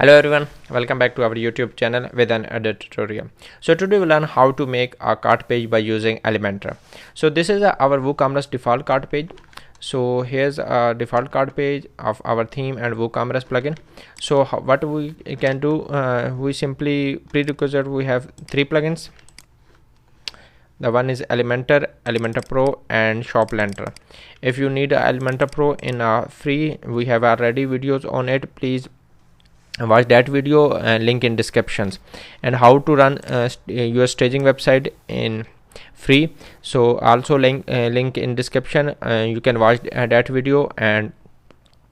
Hello everyone, welcome back to our YouTube channel with another tutorial. So today we'll learn how to make a cart page by using Elementor. So this is our WooCommerce default cart page. So here's a default cart page of our theme and WooCommerce plugin. So what we can do, we simply prerequisite, we have three plugins. The one is Elementor, Elementor Pro and Shoplenter. If you need Elementor Pro in free, we have already videos on it. Please watch that video, link in descriptions, and how to run your staging website in free. So also link in description. You can watch that video and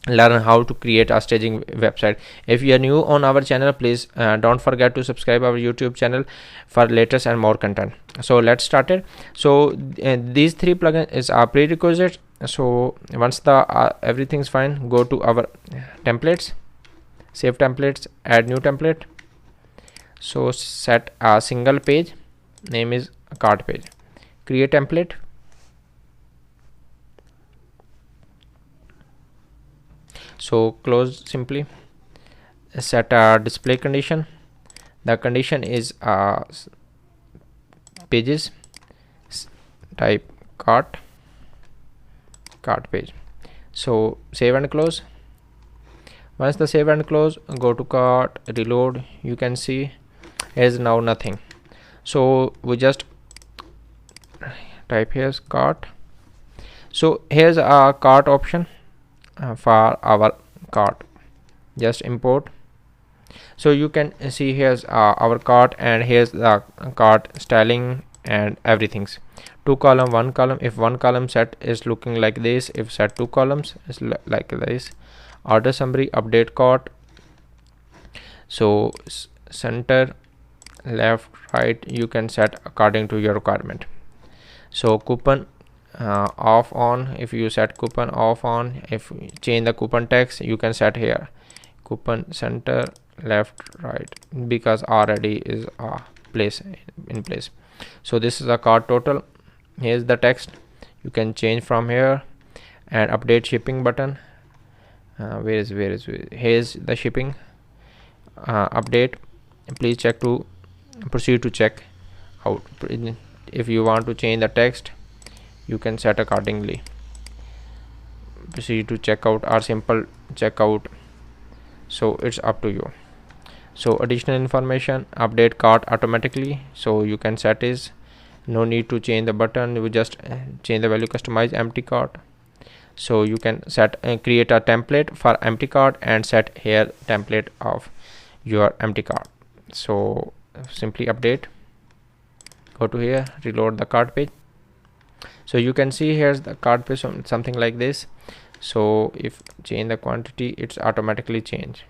learn how to create a staging website. If you are new on our channel, please don't forget to subscribe our YouTube channel for latest and more content. So let's start it. So these three plugins is our prerequisite. So once the everything's fine, go to our templates, save templates, add new template. So set a single page, name is cart page, create template. So close simply, set a display condition. The condition is pages, type cart page. So save and close. Once the save and close, go to cart, reload. You can see is now nothing. So we just type here's cart. So here's a cart option for our cart. Just import. So you can see here's our cart, and here's the cart styling and everything's two column, one column. If one column set is looking like this, if set two columns is like this. Order summary, update cart. So center, left, right, you can set according to your requirement. So coupon off on, if you set coupon off on, if you change the coupon text, you can set here coupon center, left, right, because already is place in place. So this is a cart total. Here's the text, you can change from here, and update shipping button. Here's the shipping update. Please check to proceed to check out. If you want to change the text, you can set accordingly. Proceed to checkout or simple checkout. So it's up to you. So additional information, update cart automatically. So you can set is no need to change the button. You just change the value, customize empty cart. So you can set create a template for empty cart and set here template of your empty cart. So simply update, go to here, reload the cart page. So you can see here's the cart page, something like this. So if change the quantity, it's automatically change.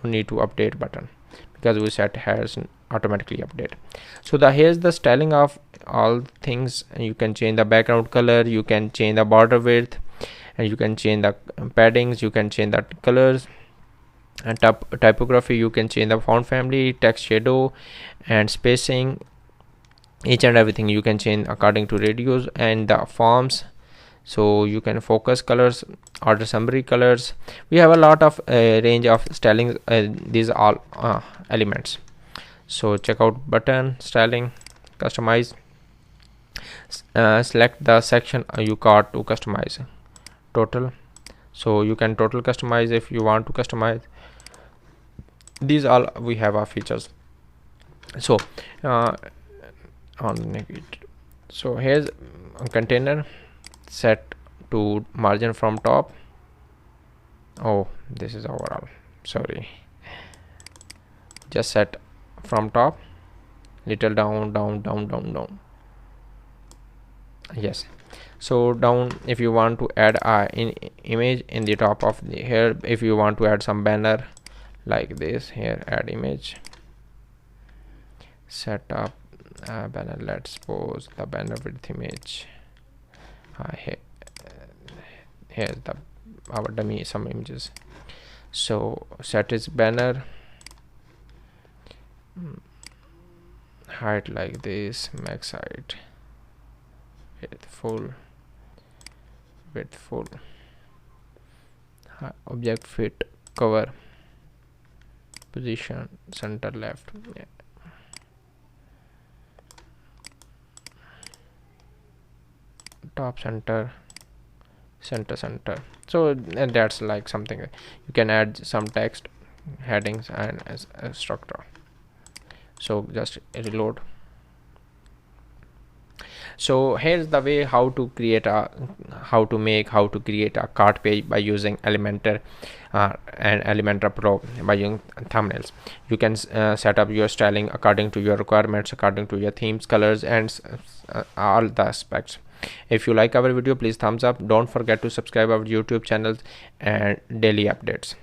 No need to update button because we set has automatically update. So here's the styling of all things. You can change the background color, you can change the border width, and you can change the paddings, you can change the colors and typography. You can change the font family, text shadow and spacing, each and everything you can change according to radius, and the forms. So you can focus colors, order summary colors. We have a lot of range of styling. These are all elements. So checkout button, styling, customize, select the section you cart to customize, total. So you can total customize if you want to customize. These all we have our features. So so here's a container, set to margin from top. Oh, this is overall, sorry, just set from top, little down. Yes. So down, if you want to add in image in the top of the here, if you want to add some banner like this, here add image, set up banner. Let's suppose the banner width image. Here's the our dummy some images. So set is banner, height like this, max height, width full, object fit cover, position center left. Yeah. Top center, center. So and that's like something you can add some text, headings, and as a structure. So just reload. So here's the way how to create a how to create a cart page by using Elementor and Elementor Pro by using thumbnails. You can set up your styling according to your requirements, according to your themes, colors, and all the aspects. If you like our video, please thumbs up. Don't forget to subscribe our YouTube channel and daily updates.